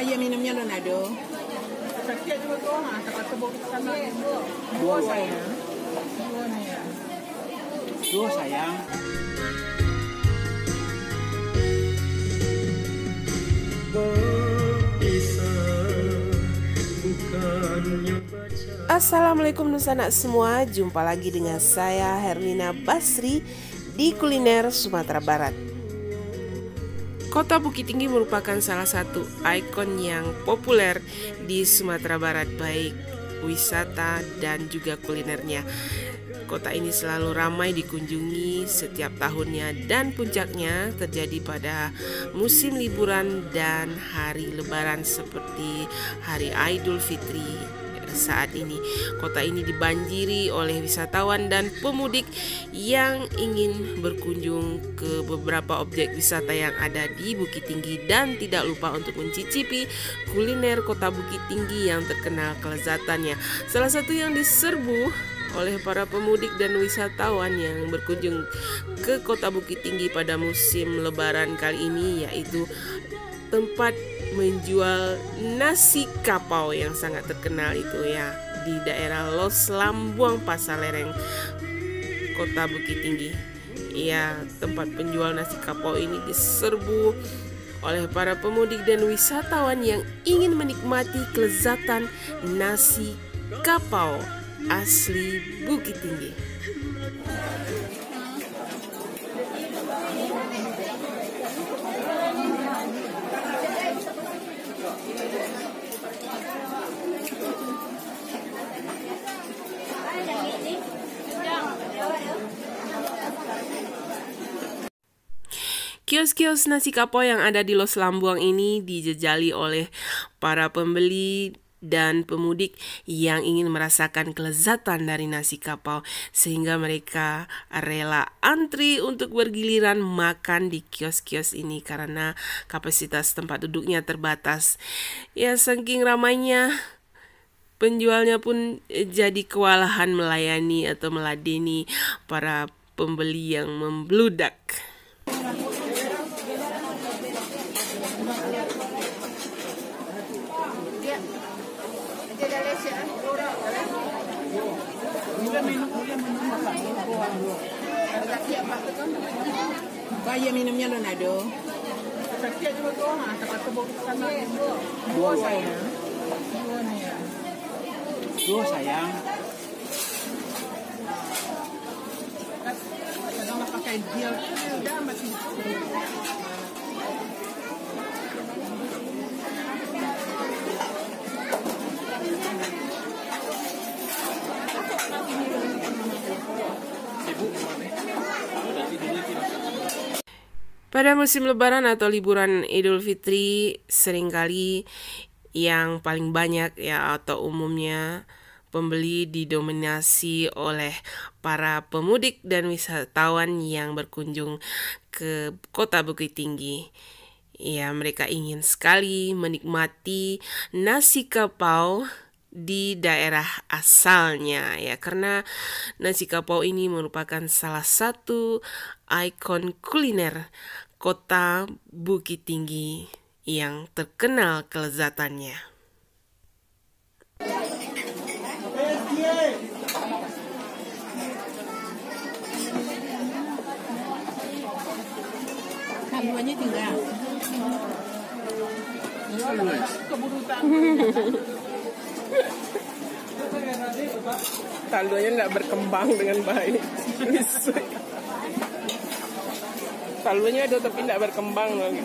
Ayo minumnya Lonado. Dua sayang. Dua sayang. Assalamualaikum Nusanak semua, jumpa lagi dengan saya Herlina Basri di Kuliner Sumatera Barat. Kota Bukit Tinggi merupakan salah satu ikon yang populer di Sumatera Barat, baik wisata dan juga kulinernya. Kota ini selalu ramai dikunjungi setiap tahunnya dan puncaknya terjadi pada musim liburan dan hari lebaran seperti hari Idul Fitri. Saat ini kota ini dibanjiri oleh wisatawan dan pemudik yang ingin berkunjung ke beberapa objek wisata yang ada di Bukit Tinggi, dan tidak lupa untuk mencicipi kuliner kota Bukit Tinggi yang terkenal kelezatannya. Salah satu yang diserbu oleh para pemudik dan wisatawan yang berkunjung ke kota Bukit Tinggi pada musim lebaran kali ini yaitu tempat menjual nasi kapau yang sangat terkenal itu ya, di daerah Los Lambuang, Pasar Lereng, kota Bukit Tinggi. Ya, tempat penjual nasi kapau ini diserbu oleh para pemudik dan wisatawan yang ingin menikmati kelezatan nasi kapau asli Bukit Tinggi. Kios-kios nasi kapau yang ada di Los Lambuang ini dijejali oleh para pembeli dan pemudik yang ingin merasakan kelezatan dari nasi kapau, sehingga mereka rela antri untuk bergiliran makan di kios-kios ini karena kapasitas tempat duduknya terbatas. Ya, saking ramainya, penjualnya pun jadi kewalahan melayani atau meladeni para pembeli yang membludak. Ayo minumnya Lonado. Dua sayang. Dua sayang. Janganlah pakai dia. Udah masih. Pada musim lebaran atau liburan Idul Fitri, seringkali yang paling banyak ya atau umumnya pembeli didominasi oleh para pemudik dan wisatawan yang berkunjung ke kota Bukit Tinggi. Ya, mereka ingin sekali menikmati nasi kapau di daerah asalnya ya, karena nasi kapau ini merupakan salah satu ikon kuliner kota Bukit Tinggi yang terkenal kelezatannya. Haluannya tinggal. Taldonya nggak berkembang dengan baik. Taldonya ada tapi nggak berkembang lagi.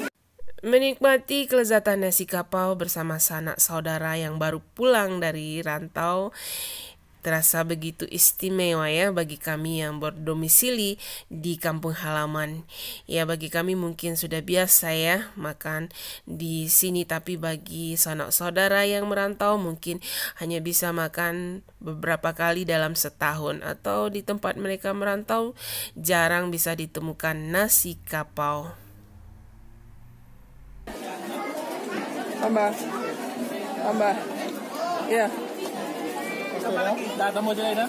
Menikmati kelezatan nasi kapau bersama sanak saudara yang baru pulang dari rantau terasa begitu istimewa ya bagi kami yang berdomisili di kampung halaman. Ya, bagi kami mungkin sudah biasa ya makan di sini, tapi bagi sanak saudara yang merantau mungkin hanya bisa makan beberapa kali dalam setahun, atau di tempat mereka merantau jarang bisa ditemukan nasi kapau. Tambah. Ya. Dah tambah je dah.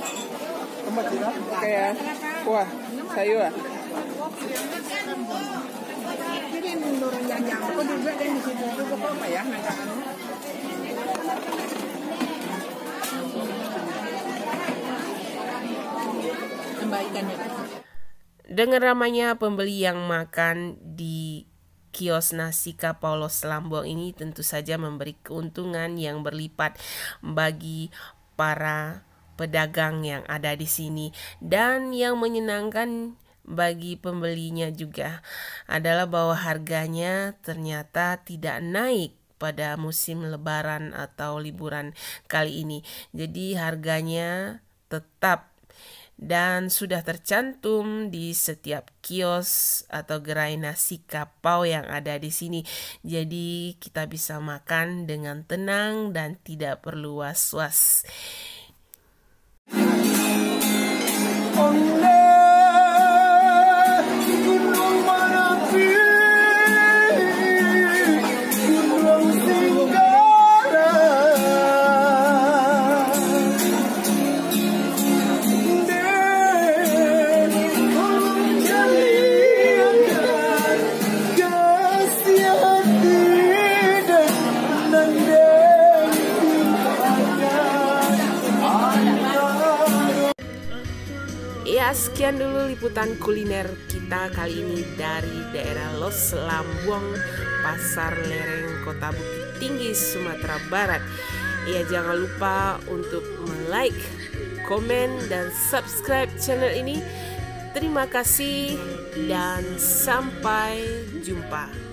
Tambah je dah. Okey ya. Wah, sayur ah. mungkin orang yang aku juga yang di situ itu apa ya nagaan. Kembalikannya. Dengan ramainya pembeli yang makan di kios nasi kapau Los Lambong ini tentu saja memberi keuntungan yang berlipat bagi para pedagang yang ada di sini, dan yang menyenangkan bagi pembelinya juga adalah bahwa harganya ternyata tidak naik pada musim lebaran atau liburan kali ini. Jadi harganya tetap dan sudah tercantum di setiap kios atau gerai nasi kapau yang ada di sini. Jadi kita bisa makan dengan tenang dan tidak perlu was-was. Ya, sekian dulu liputan kuliner kita kali ini dari daerah Los Lambong, Pasar Lereng, Kota Bukit Tinggi, Sumatera Barat. Ya, jangan lupa untuk like, komen, dan subscribe channel ini. Terima kasih dan sampai jumpa.